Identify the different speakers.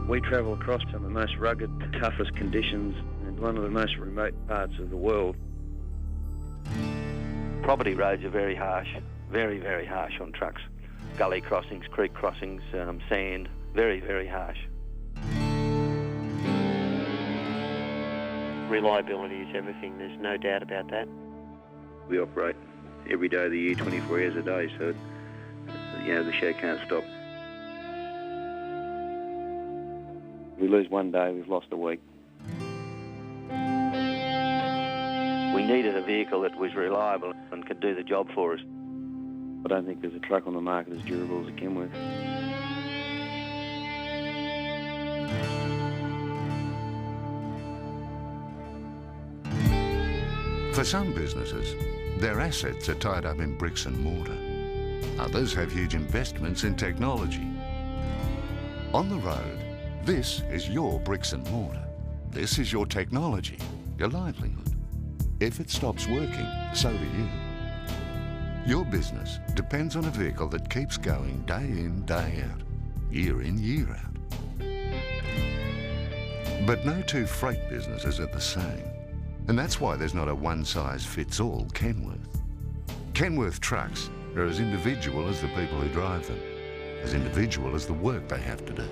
Speaker 1: We travel across some of the most rugged, toughest conditions in one of the most remote parts of the world. Property roads are very harsh, very, very harsh on trucks. Gully crossings, creek crossings, sand, very, very harsh.
Speaker 2: Reliability is everything, there's no doubt about that.
Speaker 1: We operate every day of the year, 24 hours a day, so the show can't stop. We lose one day, we've lost a week. We needed a vehicle that was reliable and could do the job for us. I don't think there's a truck on the market as durable as a Kenworth.
Speaker 3: For some businesses, their assets are tied up in bricks and mortar. Others have huge investments in technology. On the road, this is your bricks and mortar. This is your technology, your livelihood. If it stops working, so do you. Your business depends on a vehicle that keeps going day in, day out, year in, year out. But no two freight businesses are the same. And that's why there's not a one-size-fits-all Kenworth. Kenworth Trucks are as individual as the people who drive them, as individual as the work they have to do.